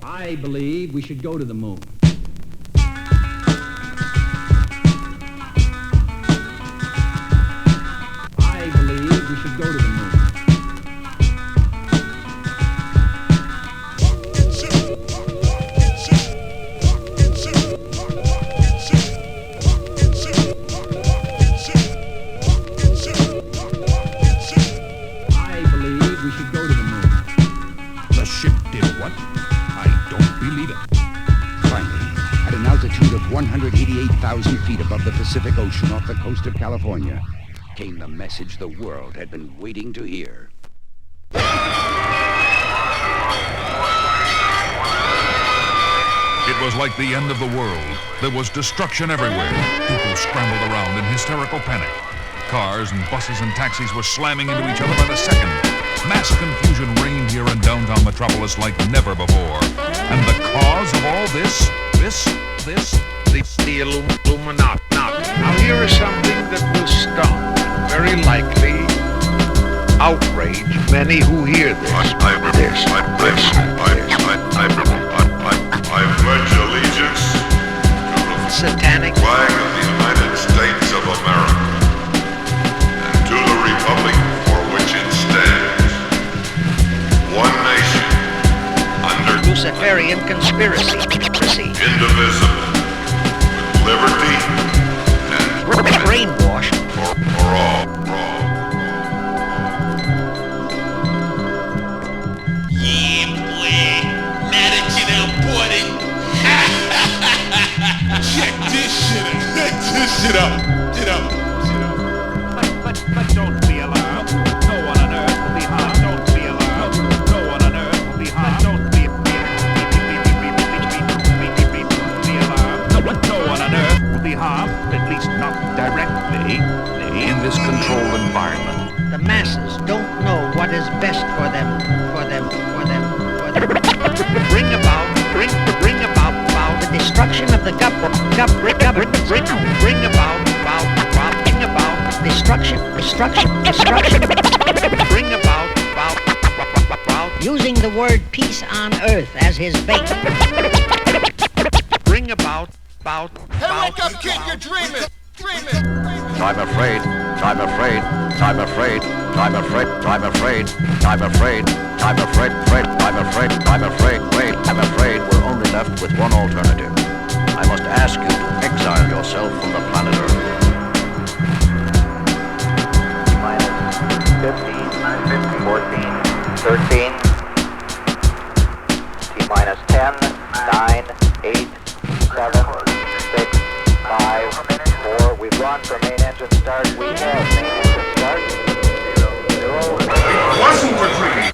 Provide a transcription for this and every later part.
I believe we should go to the moon. I believe we should go to the moon. I believe we should go to the moon. The ship did what? I don't believe it. Finally, at an altitude of 188,000 feet above the Pacific Ocean off the coast of California, came the message the world had been waiting to hear. It was like the end of the world. There was destruction everywhere. People scrambled around in hysterical panic. Cars and buses and taxis were slamming into each other by the second. Mass confusion reigned here in downtown Metropolis like never before. And the cause of all this, the Illuminati. Now here is something that will stun, very likely outrage many who hear this. I pledge allegiance to the Satanic flag of the United States of America and to the republic for which it stands, one nation, under Luciferian conspiracy. indivisible, with liberty and Brainwash. for all. Yeah, boy. Now that you done bought it. Check this shit out. Check this shit out. But don't be alarmed. No one on earth will be harmed. Don't be alarmed. No one on earth will be harmed. Don't be alarmed. No one on earth will be harmed, at least not directly. in this controlled environment. The masses don't know what is best for them. Bring about the destruction of the destruction. Bring about using the word peace on earth as his bait. Bring about. Hey, wake up, kid, you're dreaming. I'm afraid we're only left with one alternative. I must ask you to exile yourself from the planet Earth. -15, 14, 13, T-minus 10, 9, 8, 7, 6, 5, 4. We've gone for main engine start. We have main engine start. 0. It wasn't for dreaming.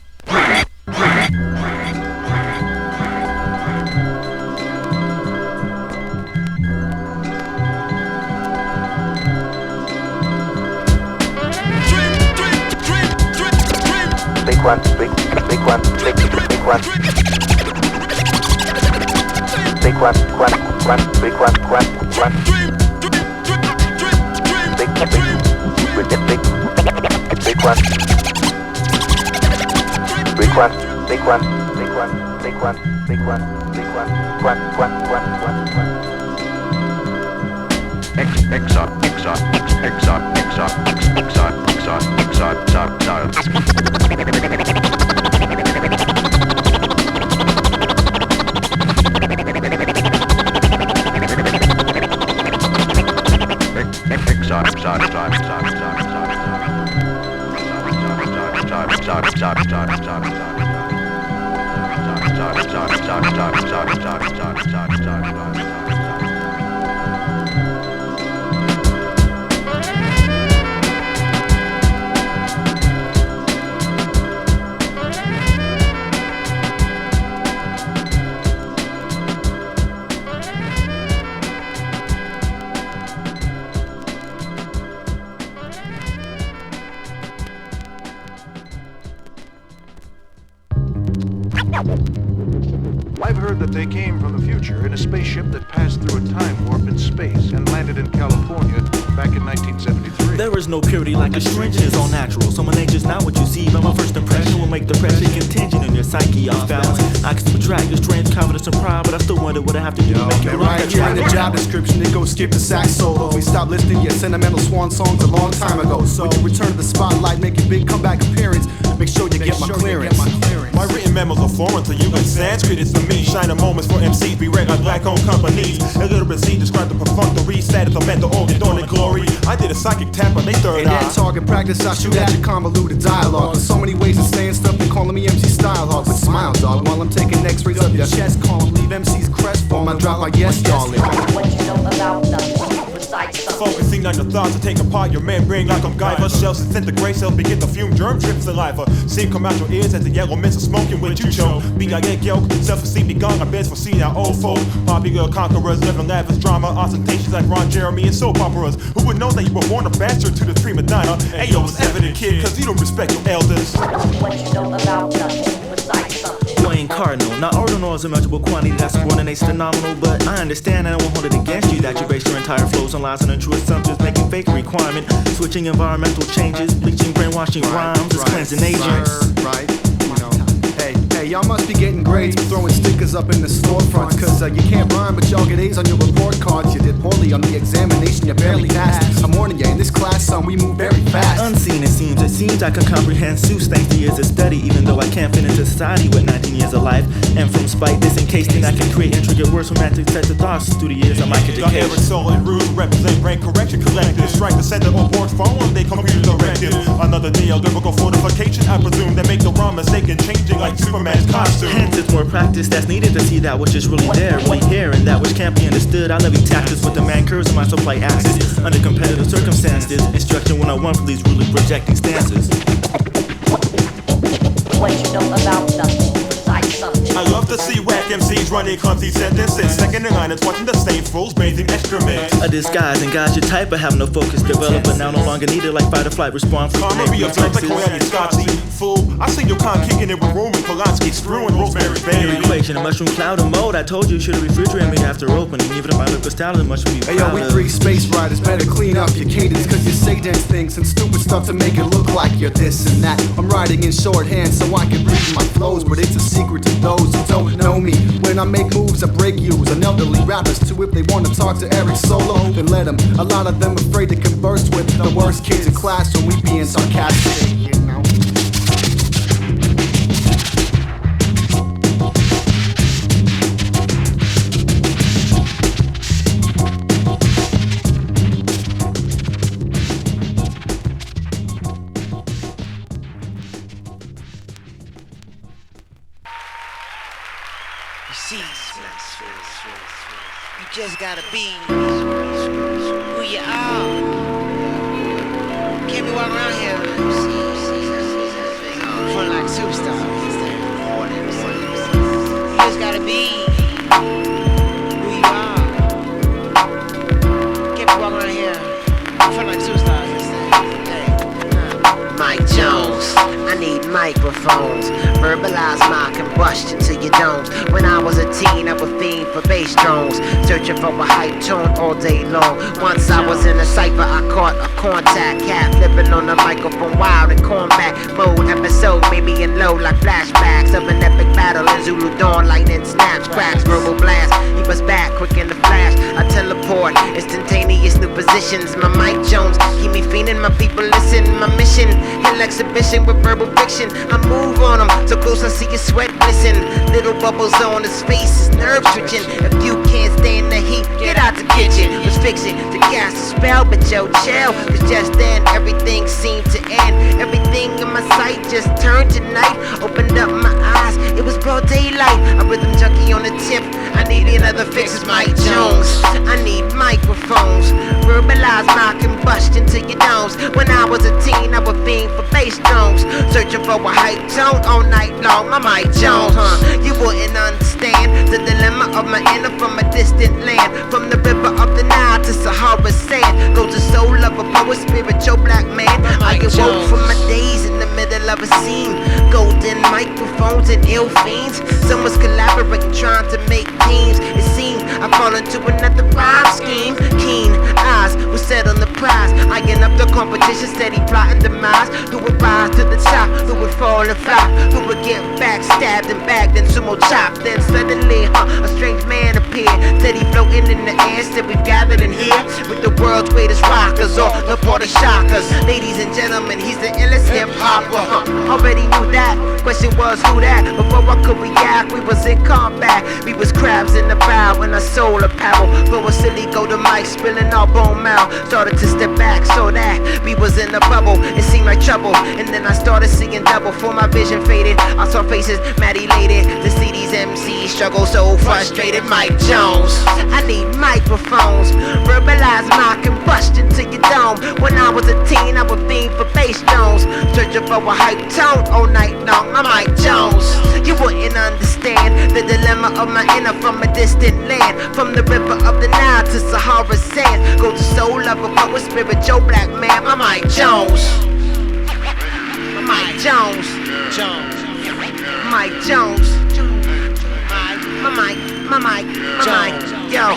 I've heard that they came from the future in a spaceship that passed through a time warp in space and landed in California back in 1973. There is no purity like astringent is all natural. So my nature's not what you see, but my first impression will make the pressure contingent on your psyche off balance. I can subtract your strange confidence and pride, but I still wonder what I have to do to make it right here in the job description, it goes skip the sax solo. We stopped listening to your sentimental swan songs a long time ago. So when you return to the spotlight, make a big comeback appearance. Make sure you get my clearance. My written memos are foreign to you, like Sanskrit is for me. Shining moments for MCs, we reg like black-owned companies. Illiteracy described the perfunctory status of mental organ, dawn glory. I did a psychic tap on they third in eye. that target practice, I shoot at your convoluted dialogue. There's so many ways of saying stuff, they calling me MC Style Hog. But smile, dog, while I'm taking x-rays of your chest column. Leave MC's crestfallen, I drop like yes, darling. What you know about nothing besides something. Focusing on your thoughts to take apart your membrane like I'm Guyver. Shells disintegrate, cells begin to fume, germ drip saliva. Steam come out your ears as the yellow mist of smoking when you choke. Be like egg yolk, self-esteem begun, our beds for seeing our old folk. Popular conquerors, living lavish drama, ostentatious like Ron Jeremy and soap operas. Who would know that you were born a bastard to the prima donna? Ayo, it's evident, kid, cause you don't respect your elders. What you know about nothing besides something. You ain't cardinal, not ordinal is a measurable quantity that subordinates to nominal. But I understand and I won't hold it against you that you base your entire flows on lies and untrue assumptions, making fake requirement, switching environmental changes, bleaching, brainwashing rhymes, cleansing agents. Right, you know. Hey, y'all must be getting grades for throwing stickers up in the storefronts. Cause you can't rhyme, but y'all get A's on your report cards. You did poorly on the examination, you barely passed. I'm warning you, in this class, son, we move very fast. Unseen it seems I can comprehend Seuss thanks to years of study. Even though I can't fit into society with 19 years of life. And from spite, this encased I can create intricate words from romantic sets of thoughts through the years of Mic.Edu. Got every soul and rules represent brain correction collective. Strike the center of boards phone, they computer directive. Another neoliberal fortification, I presume, that make the wrong mistake in changing like Superman's costume. Hence, it's more practice that's needed to see that which is really there, really here, and that which can't be understood. I levy tactics with the man curves of my supply axis under competitive circumstances. Instruction 101 for these really projecting stances. What you know about nothing besides something. I love to see whack MCs running clumsy sentences. Second in line is watching the same fools bathing excrement. A disguise and guys your type, but have no focus develop, but now no longer needed like fight or flight response. Karma be observed like Koyani Scotty. Fool, I see your con kicking it with Roman Polanski, screwing Rosemary Baby. Equation, a mushroom cloud of mode. I told you should refrigerate me after opening. Even if I look astounded, much be Hey yo, we three space riders, better clean up your cadence. Cause you say dense things and stupid stuff to make it look like you're this and that. I'm writing in shorthand so I can read my flows, but it's a secret to those who don't know me. When I make moves, I break use. And elderly rappers too, if they want to talk to Eric Solo, then let them. A lot of them afraid to converse with the worst kids in class, so we being sarcastic, you know. You just gotta be who you are. Can't be walking around here feeling like superstars. You just gotta be who you are. Can't be walking around here feeling like superstars. Mike Jones, I need microphones. Verbalize my combustion to your domes. When I was a teen, I was fiend for bass drones, searching for a hype tune all day long. Once I was in a cipher, I caught a contact cat flipping on the microphone, wild and combat mode. Episode made me in low like flashbacks of an epic battle in Zulu dawn. Lightning snaps, cracks, verbal blast. He was back quick in the flash. I teleport, instantaneous new positions. My Mike Jones keep me fiending. My people listen. My mission, hill exhibition with verbal fiction. I move on them so close I see your sweat glisten. Little bubbles on his face, his nerves twitching. If you can't stand the heat, get out the kitchen. Let's fix it to cast a spell, but yo, chill. Cause just then everything seemed to end. Everything in my sight just turned to night. Opened up my eyes, it was broad daylight. A rhythm junkie on the tip, I need another fix. It's Mike Jones, I need microphones. Verbalize my combustion to your domes. When I was a teen, I was fiend for bass drums, searching for a hype tone all night long. My Mike Jones, you wouldn't understand the dilemma of my inner from a distant land. From the river of the Nile to Sahara sand, goes the soul of a poet, spiritual black man. I get woke from my days in the middle of a scene. Golden microphones and ill fiends. Someone's collaborating, trying to make teams. It seems I fall into another rhyme scheme. Keen eyes were set on the prize, eyeing up the competition, steady plotting demise. Who would rise to the top? Who would fall and flop? Who would get backstabbed and bagged and sumo chopped? Then suddenly, a strange man appeared, steady floating in the air. Said we've gathered in here with the world's greatest rockers, all the border shockers. Ladies and gentlemen, he's the illest hip hopper. Already knew that. Question was who that? Before I could react, we was in combat. We was crabs in the bow when I sold a paddle. For a silly go to mic, spilling our bone mouth. Started to step back so that we was in a bubble. It seemed like trouble, and then I started seeing double. For my vision faded, I saw faces mad elated to see these MCs struggle, so frustrated. Mike Jones, I need microphones, verbalize my combustion to your dome. When I was a teen, I would fiend for bass drones, searching for a hype tone all night long. I'm Mike Jones. You wouldn't understand the dilemma of my inner from a distant land, from the river of the Nile to Sahara sands. Go to soul lover, poet, spiritual black man. I'm Mike Jones. I'm Mike Jones. Mike Jones. My Mike, yo,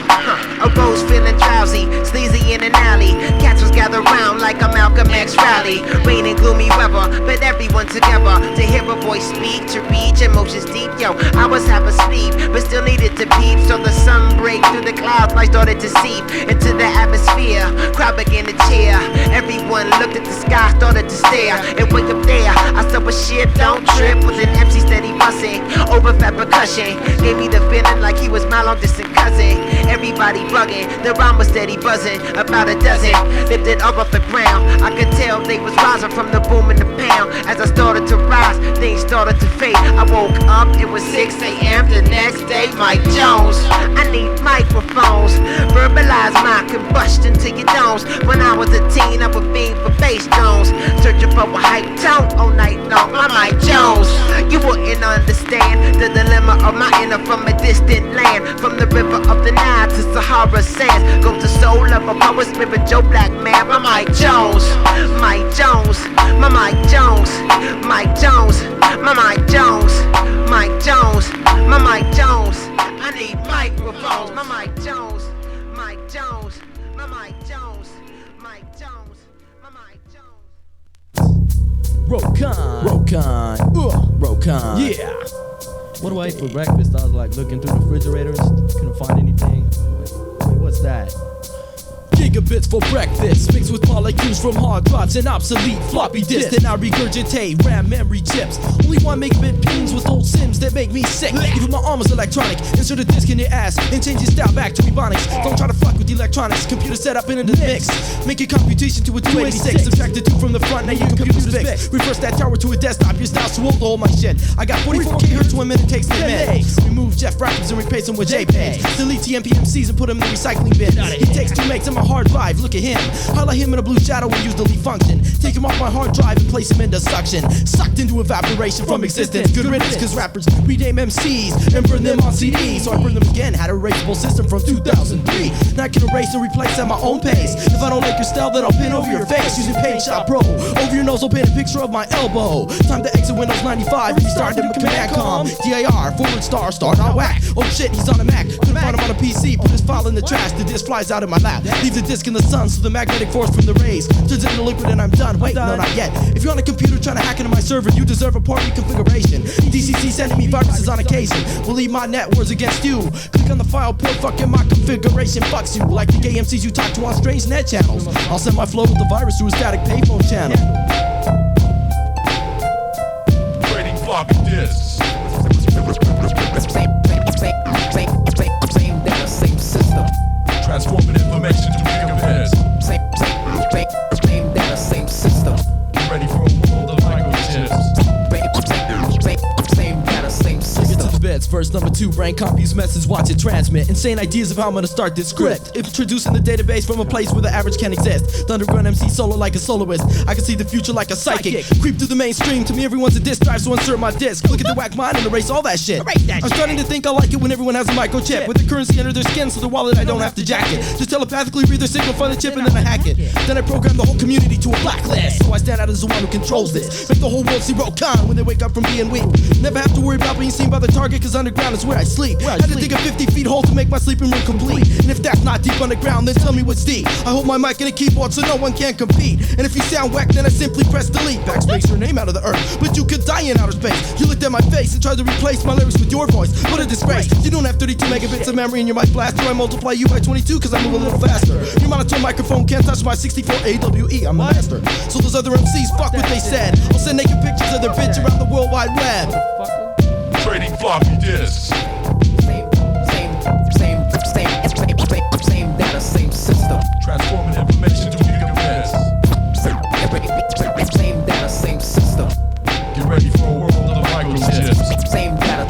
a rose feeling drowsy, sleazy in an alley. Cats was gathered round like a Malcolm X rally. Rain and gloomy weather, but everyone together to hear a voice speak, to reach emotions deep. Yo, I was half asleep, but still needed to peep. So the sun break through the clouds, light started to seep into the atmosphere. Crowd began to cheer. Everyone looked at the sky, started to stare. And way up there, I saw a shit, don't trip, with an MC steady bussing over fat percussion. Gave me the feeling like he was my long distance cousin. Everybody bugging, the rhyme was steady buzzing. About a dozen lifted up off the ground. I could tell they was rising from the boom and the pound. As I started to rise, things started to fade. I woke up, it was 6 a.m. the next day. Mike Jones, I need microphones, verbalize my combustion to your domes. When I was a teen, I would fiend for bass drones, searching for a hype tone all night long. I'm Mike Jones. You wouldn't understand the dilemma of my inner from a distant land, from the river of the Nile to Sahara sands. Go to soul of a power, spiritual black man. I'm Mike Jones. Mike Jones. My Mike Jones. Mike Jones. My Mike Jones. Mike Jones. My Mike Jones. I need microphones. My Mike Jones. Mike Jones. My Mike Jones. Mike Jones. My Mike Jones. Rokan. Yeah. What do I eat for breakfast? I was like looking through the refrigerators, couldn't find anything. Wait, what's that? Gigabits for breakfast, mixed with molecules from hard drives and obsolete floppy disks. Then I regurgitate RAM memory chips. Only 1 megabit pings with old sims that make me sick. Even my arm is electronic. Insert a disc in your ass and change your style back to Ebonics. Don't try to fuck with the electronics. Computer setup into the mix. Make your computation to a 286. Subtract the 2 from the front, now your computer's fixed. Reverse that tower to a desktop. Your style's too old to hold my shit. I got 44K hertz, 1 minute takes 10 minutes. Remove Jeff Rapids and replace them with JPEGs. Delete TMPMCs and put them in the recycling bin. He takes 2 megs in my hard drive, look at him. Highlight him in a blue shadow and use the delete function. Take him off my hard drive and place him into suction. Sucked into evaporation from existence. Good riddance, cause rappers rename MCs and burn them on CDs. So I burn them again, had a erasable system from 2003. Now I can erase and replace at my own pace. If I don't like your style, then I'll pin over your face. Using Paint Shop Pro. Over your nose, I'll paint a picture of my elbow. Time to exit Windows 95, restart them with Command Com. DIR, / start not whack. Oh shit, he's on a Mac. Couldn't find him on a PC, put his file in the trash. The disc flies out of my lap. Leave the disc in the sun so the magnetic force from the rays turns into liquid and I'm done. Wait, no, not yet. If you're on a computer trying to hack into my server, you deserve a party configuration. DCC sending me viruses on occasion. Will leave my net words against you. Click on the file port, fucking my configuration fucks you. Like the gay MCs you talk to on strange net channels. I'll send my flow with the virus through a static payphone channel. Trading floppy disks. Same data, same system. Transforming information to gigabits. Same data, same system. Get ready for a world of microchips. Same data, same system. Verse number 2, brain confused message, watch it transmit. Insane ideas of how I'm gonna start this script. Introducing the database from a place where the average can't exist. The underground MC solo like a soloist. I can see the future like a psychic. Creep through the mainstream, to me everyone's a disk drive, so insert my disc. Look at the whack mind and erase all that shit. I'm starting to think I like it when everyone has a microchip with the currency under their skin, so the wallet I don't have to jack it. Just telepathically read their signal, find the chip, and then I hack it. Then I program the whole community to a blacklist, so I stand out as the one who controls this. Make the whole world see Rokan when they wake up from being weak. Never have to worry about being seen by the target, cause underground is where I sleep. Had to dig a 50 feet hole to make my sleeping room complete. And if that's not deep underground, then tell me what's deep. I hold my mic in a keyboard so no one can compete. And if you sound whack, then I simply press delete. Backspace your name out of the earth, but you could die in outer space. You looked at my face and tried to replace my lyrics with your voice. What a disgrace. You don't have 32 megabits of memory in your mic blaster. I multiply you by 22 cause I move a little faster. Your monotone microphone can't touch my 64 AWE, I'm a master. So those other MCs, fuck what they said. I'll send naked pictures of their bitch around the World Wide Web. Trading floppy disks. Same data, same system. Transforming information to gigabits. Same data, same system. Get ready for a world of microchips. Same data,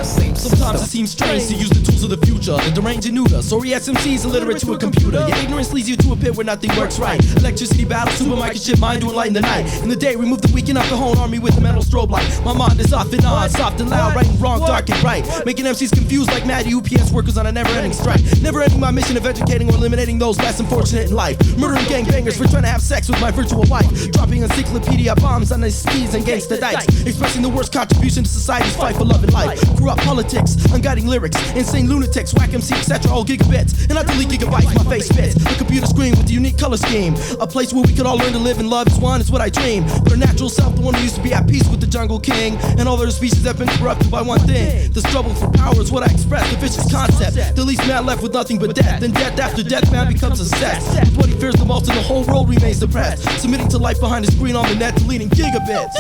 same system. Sometimes it seems strange to use the tools of the future. The deranged and neuter. Sorry SMC's illiterate to a computer. Your ignorance leads you to a pit where nothing works right. Electricity battle, super microchip mind to enlighten the night. In the day, remove the weekend off the whole army with a metal strobe light. My mind is off and on, soft and loud, right and wrong, dark and bright. Making MCs confused like mad UPS workers on a never-ending strike. Never ending my mission of educating or eliminating those less unfortunate in life. Murdering gangbangers for trying to have sex with my virtual wife. Dropping encyclopedia bombs on the skis and gangsta dykes. Expressing the worst contribution to society's fight for love and life. Corrupt politics, unguiding lyrics, insane lunatics, whack MC, etc. All gigabits, and I delete gigabytes, my face fits. A computer screen with a unique color scheme. A place where we could all learn to live and love as one is what I dream. But our natural self, the one who used to be at peace with the jungle king, and all other species have been corrupted by one thing. The struggle for power is what I express, the vicious concept. The least man left with nothing but death, and death after death, man becomes obsessed with what he fears the most, and the whole world remains depressed. Submitting to life behind the screen on the net, deleting gigabits.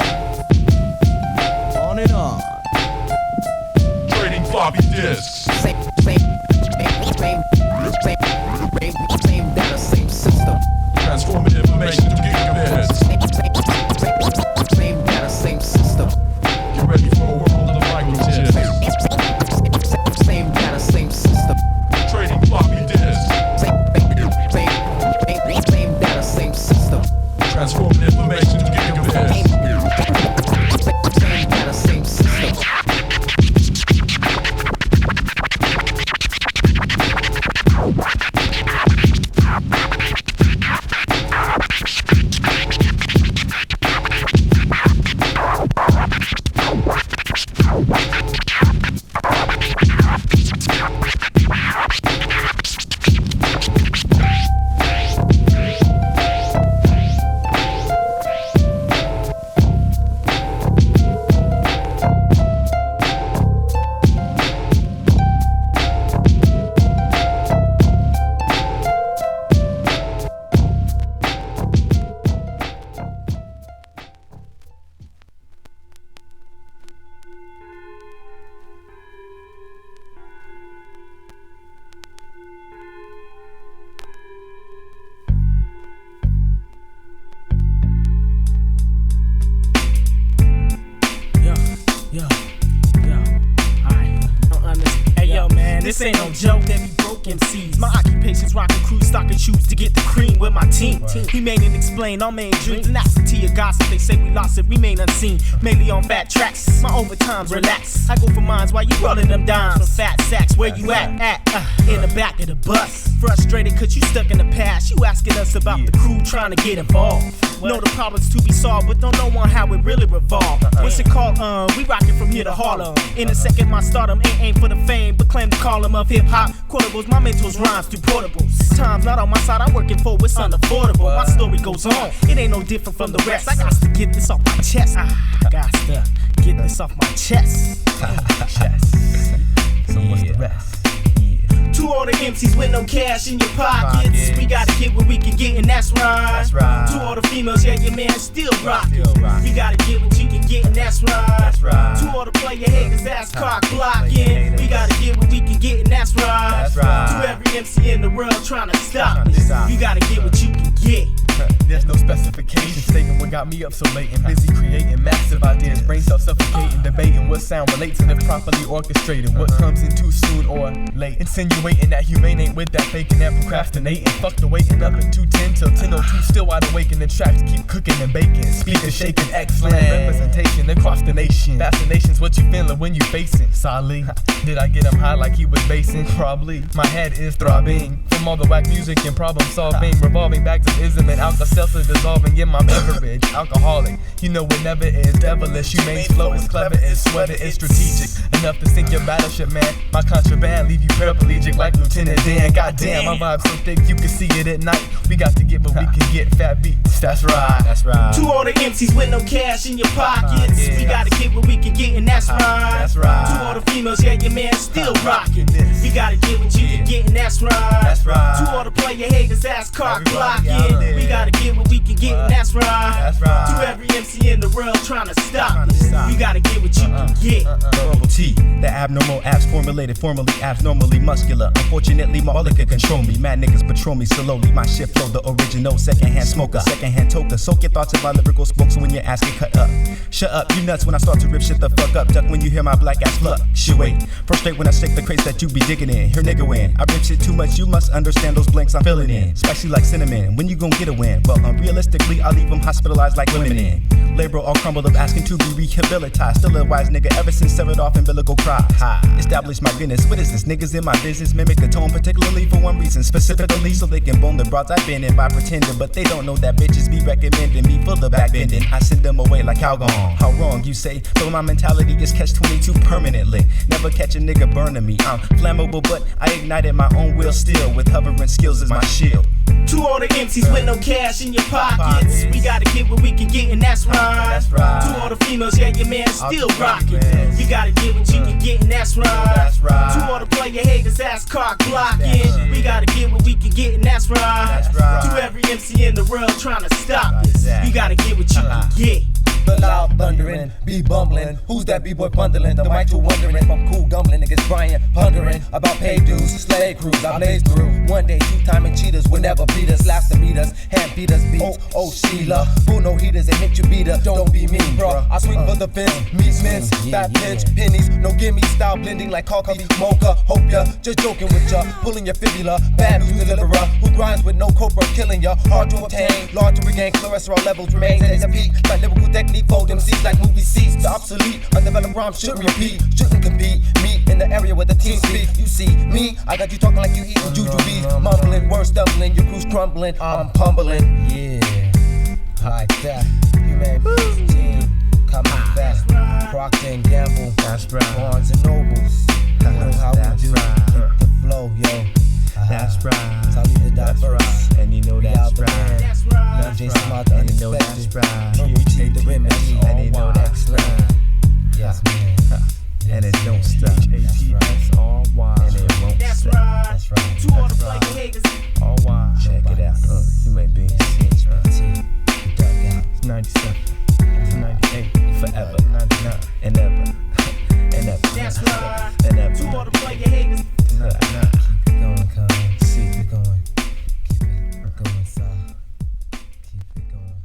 On and on. Trading floppy disks. Same data, same system. Transforming information to gigabits. Same data, same system. Get ready for a world of microchips. Same data, same system. Trading floppy disks. Same data, same system. Transforming information to gigabits. Same data, same system. This ain't no joke, let me broke MCs. My occupation's rocking crews, stocking shoes to get the cream with my team. Humain and explain our main dreams. And that's the tea of gossip. They say we lost it, remain unseen. Mainly on fat tracks, my overtime's relax. I go for mines while you rolling them dimes. From fat sacks, where you at? In the back of the bus. Frustrated cause you stuck in the past. You asking us about the crew trying to get involved. Know the problems to be solved, but don't know on how it really revolved. What's it called? We rockin' from here to Harlem. In a second, my stardom ain't for the fame, but claim the column of hip hop. Quotables, my mentors rhymes through portables. Time's not on my side, I'm working for what's unaffordable. My story goes on, it ain't no different from the rest. I got to get this off my chest. I got to get this off my chest. So what's the rest? To all the MCs with no cash in your pockets, we gotta get what we can get, and that's right. To all the females, yeah, your man still rockin'. We gotta get what you can get, and that's right. To all the player haters, that's cock blocking. We gotta get what we can get, and that's right. To every MC in the world trying to stop this, you gotta get what you can get. There's no specification. Justification stating what got me up so late and busy creating massive ideas, brain cells suffocating, debating what sound relates and if properly orchestrated, what comes in too soon or late, insinuating that Humain ain't with that faking and procrastinating. Fuck the waiting up at 2:10 till 10:02, still wide awake and the tracks keep cooking and baking. Speakers shaking, excellent representation across the nation. Fascination's what you feeling when you facing. Solid. Did I get him high like he was basing? Probably. My head is throbbing from all the whack music and problem solving, revolving bags of ism and Alka-Seltzer dissolving in my beverage. Alcoholic, you know it never is devilish. Humain's flow is clever, is sweater is strategic enough to sink your battleship, man. My contraband leave you paraplegic like Lieutenant Dan. Goddamn, my vibe's so thick you can see it at night. We got to get what we can get, fat beats. That's right. That's right. To all the MCs with no cash in your pockets, we gotta get what we can get, and that's right. That's right. To all the females, yeah, your man still rocking. We gotta get what you can get, and that's right. That's right. To all the player haters, ass cock blocking. We gotta get what we can get, and that's right. That's right. To every MC in the world trying to stop this, we gotta get what you can get. Verbal T, the abnormal apps formulated, formally abnormally muscular. Unfortunately, my mother can control me. Mad niggas patrol me slowly. My shit flow, the original secondhand smoker, secondhand toker. Soak your thoughts in my lyrical smoke, so when your ass get cut up. Shut up, you nuts when I start to rip shit the fuck up. Duck when you hear my black ass fluctuate. Frustrate when I shake the crates that you be digging in. Here nigga win, I rip shit too much, you must understand those blanks I'm filling in. Spicy like cinnamon, when you gon' get a win? Well, unrealistically, I'll leave them hospitalized like women in. Labor all crumbled up, asking to be rehabilitated. Still a wise nigga ever since severed off umbilical cries. Establish my business, what is this? Niggas in my business mimic the tone, particularly for one reason. Specifically so they can bone the broads I've been in by pretending. But they don't know that bitches be recommending me for the backbending. I send them away like how gone? How wrong you say? Though my mentality is catch 22 permanently. Never catch a nigga burning me. I'm flammable, but I ignited my own will still. With hovering skills as my shield. To all the MCs with no cash in your pockets, we gotta get what we can get, and that's right. That's right. To all the females, yeah, your man still rocking. We gotta get what you can get, and that's right. That's right. To all the player haters, ass cock blocking. We gotta get what we can get, and that's right. That's right. To every MC in the world trying to stop this, we gotta get what you can get. The loud thundering, be bumbling. Who's that b-boy bundling? The mic to wondering if I'm cool gumbling. Niggas Brian pondering about pay dues, slave crews. I blaze through. One day, two-timing cheaters will never beat us. Laughs to meet us, hand beat us beats. Oh, Sheila. Who no heaters and hit you beater? Don't be mean, bro. I swing for the fence, meat mints, fat pinch, pennies. No gimme style blending like coffee, mocha. Hope ya, just joking with ya. Pulling your fibula, bad news deliverer. Who grinds with no cobra, killing ya. Hard to obtain, large to regain. Cholesterol levels remain at the peak. My lyrical technique. Fold them seats like movie seats. The obsolete, undeveloped rhymes shouldn't repeat, shouldn't compete. Meet in the area where the team speak. You see me, I got you talking like you eating jujubes. Mumbling, words stumbling, your crew's crumbling. I'm pumbling, yeah, like that. Humain team, coming fast. Procter and Gamble, that's right. Barnes and Nobles, you know how we do. Keep the flow, yo. That's right. So I leave the diverse. And you know that's right. That's right. Now Jason Martin, and you know that's right. Take the remedy, and you know that's right. Yes, man. And it don't stop. H-A-T-S-R-Y. And it won't That's stop. right. That's right. To all the player haters, All Y. Check it out. You ain't being cinch. It's 97. It's 98. Forever. 99. And ever. And ever. that's right. And ever. To all the player haters, Keep it going, cuz. See it going. Keep it going, so. Keep it going.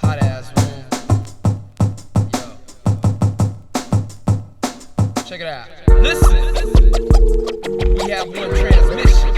Hot ass room. Yo. Check it out. Listen. We have one transmission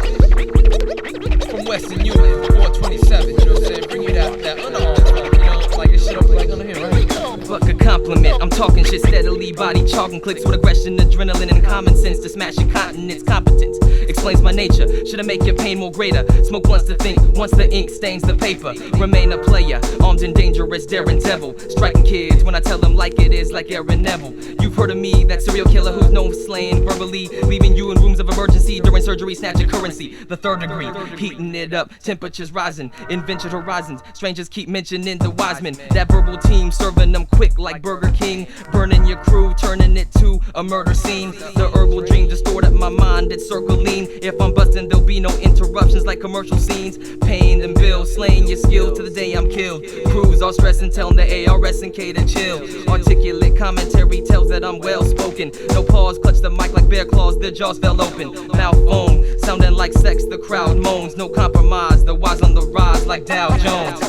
from Western Union, 427. You know what I'm saying? Bring you that underarm, you know, like this shit up like under here, right? Fuck a compliment, I'm talking shit steadily. Body chalking clicks with aggression, adrenaline, and common sense to smash your continent's competence. Explains my nature, should I make your pain more greater? Smoke once to think, once the ink stains the paper. Remain a player, armed and dangerous, daring devil. Striking kids when I tell them like it is, like Aaron Neville. You've heard of me, that serial killer who's known for slaying verbally, leaving you in rooms of emergency during surgery, snatching currency. The third degree, heating it up, temperatures rising, invented horizons. Strangers keep mentioning the Wisemen, that verbal team serving them quick like Burger King, burning your crew, turning it to a murder scene. The herbal dream distorted my mind, it's circling. If I'm busting, there'll be no interruptions like commercial scenes. Pain and bills, slaying your skill to the day I'm killed. Crews all straight stressing, telling the ARS and K to chill. Articulate commentary tells that I'm well spoken. No pause, clutch the mic like bear claws, their jaws fell open. Mouth foam, sounding like sex, the crowd moans. No compromise, the wise on the rise like Dow Jones.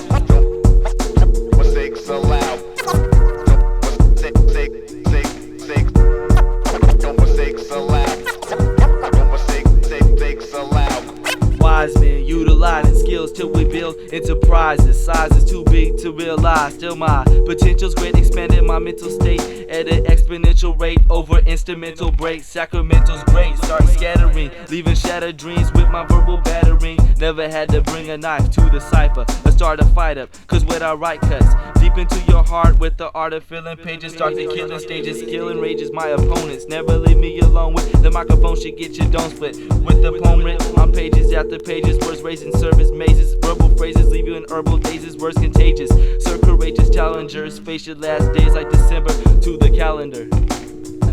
Mistakes allowed. No mistakes allowed. No mistakes allowed. Wisemen, utilizing skills till we build enterprises. Size is too big to realize. Still my potential's great, expanding my mental state at an exponential rate over instrumental breaks. Sacramento's great, start scattering, leaving shattered dreams with my verbal battering. Never had to bring a knife to the cipher or start a fight up, cause when I write cuts deep into your heart with the art of filling pages, start the killing stages, killing rages my opponents. Never leave me alone with the microphone, shit get your dome split with the poem written on pages after pages. Words raising service mazes, verbal phrases leave you in herbal dazes. Words contagious, sir courageous challengers, face your last days like December to the calendar.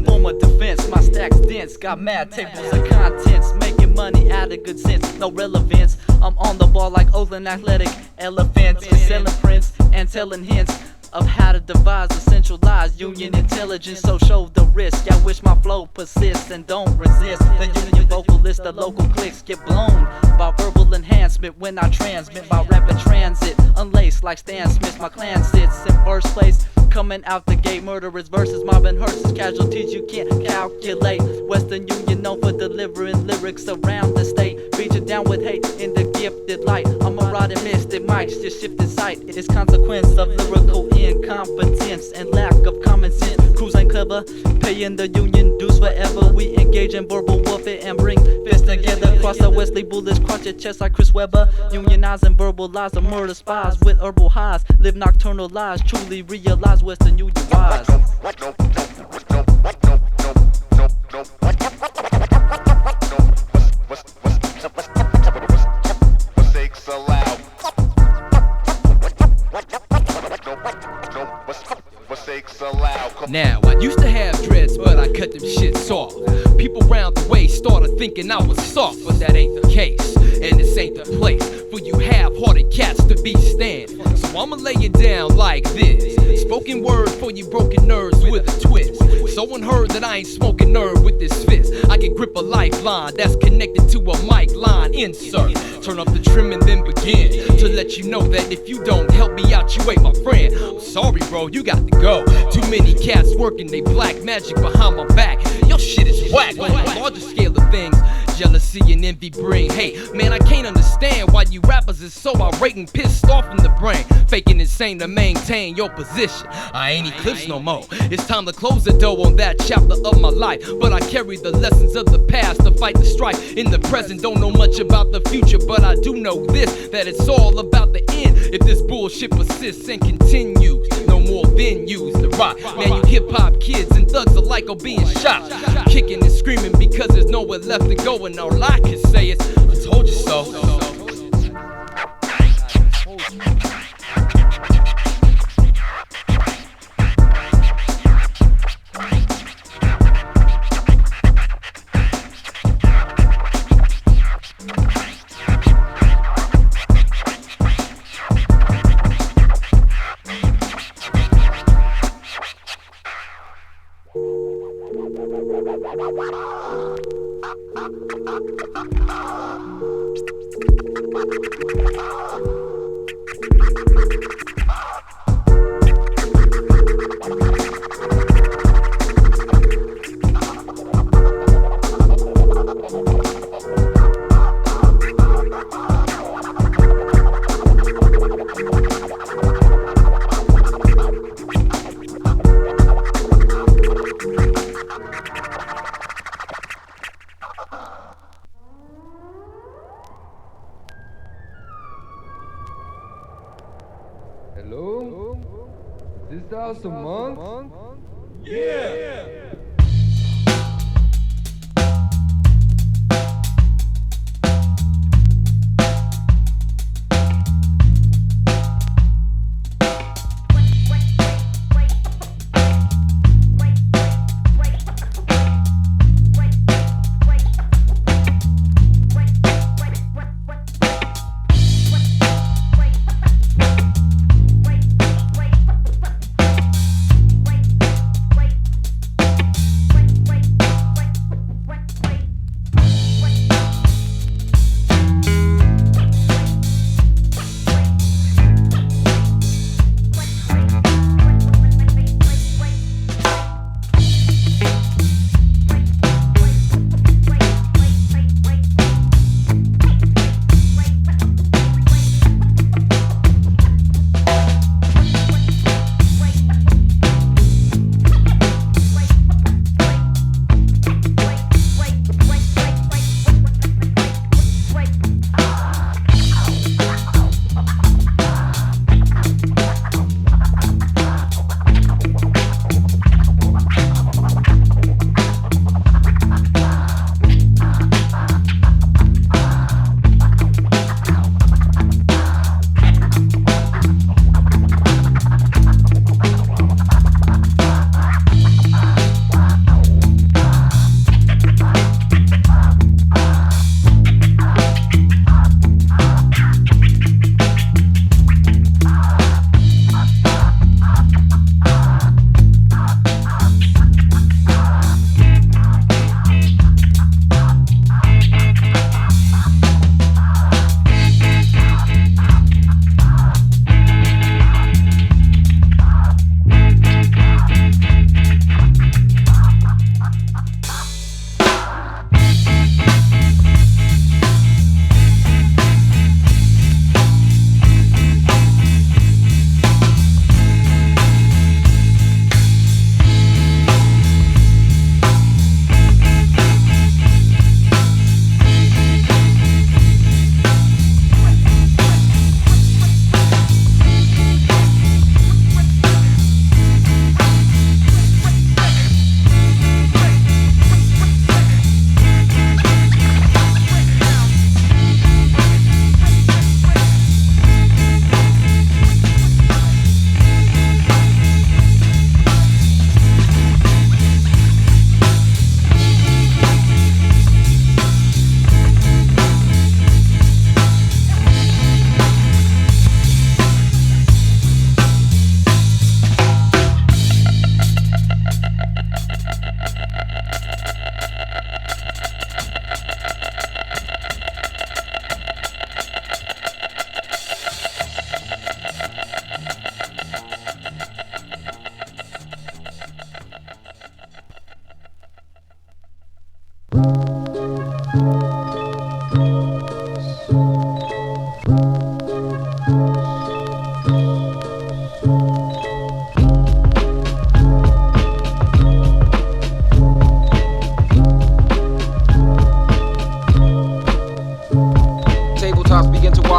Form of defense, my stacks dense, got mad tables of contents, making money out of good sense, no relevance. I'm on the ball like Oakland athletic elephants, selling prints and telling hints of how to devise a centralized union intelligence. So show the risk, I wish my flow persists and don't resist. The union vocalist, the local clicks get blown by verbal enhancement when I transmit my rapid transit. Unlaced like Stan Smith, my clan sits in first place. Coming out the gate, murderers versus mobbing hearses, casualties you can't calculate. Western Union known for delivering lyrics around the state, reaching down with hate in the gifted light. I'm a rotted mystic, mics just shifting sight. It's consequence of lyrical incompetence and lack of common sense. Crews ain't clever, paying the union dues forever. We engage in verbal warfare and bring fists together. Cross the Wesley bullets, cross your chest like Chris Webber. Unionizing verbal lies of murder spies with herbal highs. Live nocturnal lies, truly realize Western Union wise. Mistakes allowed. Mistakes allowed. Now, I used to have dreads, but I cut them shits off. People round the way started thinking I was soft, but that ain't the case, and this ain't the place for you half-hearted cats to be standing. So I'ma lay it down like this. Spoken word for you broken nerves with a twist. So unheard that I ain't smoking nerve with this fist. I can grip a lifeline that's connected to a mic line insert. Turn up the trim and then begin to let you know that if you don't help me out, you ain't my friend. I'm sorry, bro, you got to go. Too many cats working they black magic behind my back. Your shit is whack on a larger scale of things. Jealousy and envy bring hate. Man, I can't understand why you rappers is so irate and pissed off in the brain. Faking insane to maintain your position. I ain't Eclipse no more. It's time to close the door on that chapter of my life. But I carry the lessons of the past to fight the strife. In the present, don't know much about the future, but I do know this, that it's all about the end. If this bullshit persists and continues, no more venues to rock. Man, you hip-hop kids and thugs alike are being shot, kicking and screaming because there's nowhere left to go. And all I can say is, I told you so. Hello? Is this the house of monks? Yeah!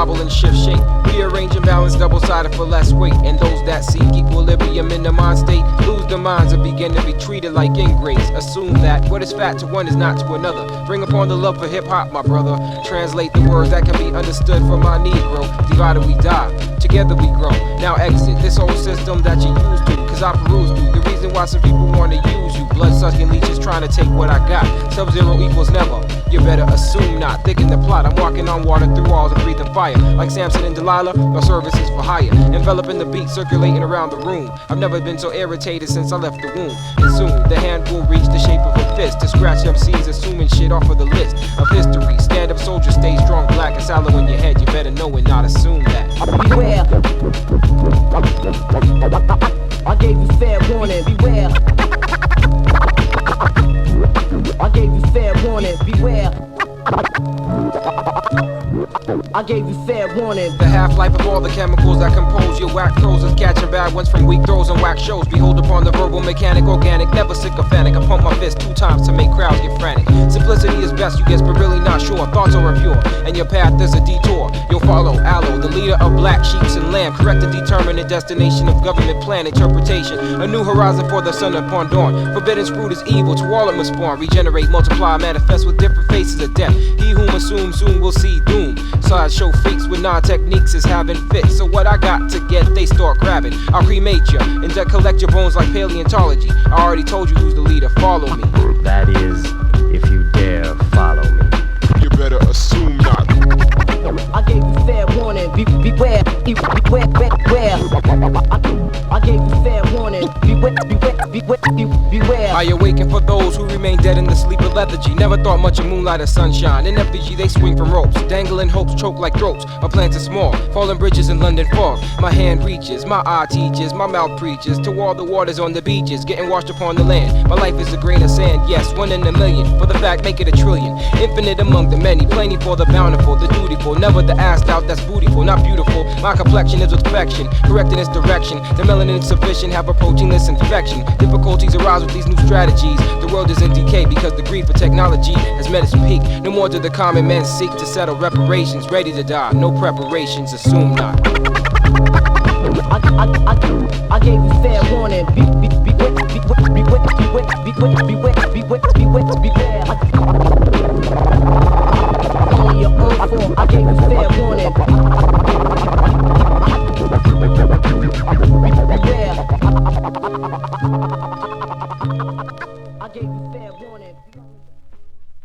And shift shape, rearrange and balance double-sided for less weight. And those that seek equilibrium in the mind state lose their minds and begin to be treated like ingrates. Assume that what is fat to one is not to another. Bring upon the love for hip-hop, my brother. Translate the words that can be understood for my Negro. Divided we die, together we grow. Now exit this old system that you used to, cause I peruse through the reason why some people wanna use you. Blood-sucking leeches trying to take what I got. Sub-zero equals never, you better assume not. Thicken the plot, I'm walking on water through walls and breathing fire. Like Samson and Delilah, my service is for hire. Enveloping the beat, circulating around the room. I've never been so irritated since I left the womb. And soon, the hand will reach the shape of a fist to scratch MCs, assuming shit off of the list of history. Stand up soldier, stay strong, black and sallow in your head. You better know and not assume that. Beware. I gave you fair warning, beware. I gave you fair warning, beware. I gave you fair warning. The half-life of all the chemicals that compose your whack throws is catching bad ones from weak throws and whack shows. Behold upon the verbal mechanic, organic, never sycophantic. I pump my fist 2 times to make crowds get frantic. Simplicity is best, you guess, but really not sure. Thoughts are pure, and your path is a detour. You'll follow Aloe, the leader of black sheeps and lamb. Correct and determinate destination of government plan interpretation. A new horizon for the sun upon dawn. Forbidden fruit is evil, to all it must spawn. Regenerate, multiply, manifest with different faces of death. He whom assumes soon will see doom. Sideshow freaks with non-techniques is having fits. So what I got to get, they start grabbing. I'll cremate you and then collect your bones like paleontology. I already told you who's the leader, follow me. That is, if you dare follow me. You better assume not. I gave you fair warning, beware, beware. I gave you fair warning, beware. I awaken for those who remain dead in the sleep of lethargy. Never thought much of moonlight or sunshine. In effigy they swing from ropes, dangling hopes choke like throats. My plans are small, falling bridges in London fog. My hand reaches, my eye teaches, my mouth preaches to all the waters on the beaches, getting washed upon the land. My life is a grain of sand, yes, 1 in a million. For the fact, make it a trillion. Infinite among the many, plenty for the bountiful, the dutiful. Never the assed out that's bootyful, not beautiful. My complexion is with perfection, correct in its direction. The melanin insufficient, have approaching this infection. Difficulties arise with these new strategies. The world is in decay because the greed for technology has met its peak. No more do the common man seek to settle reparations. Ready to die, no preparations, assume not. I gave you fair warning, beware. Only your own form, I gave you fair warning. Beware. I gave you fair warning.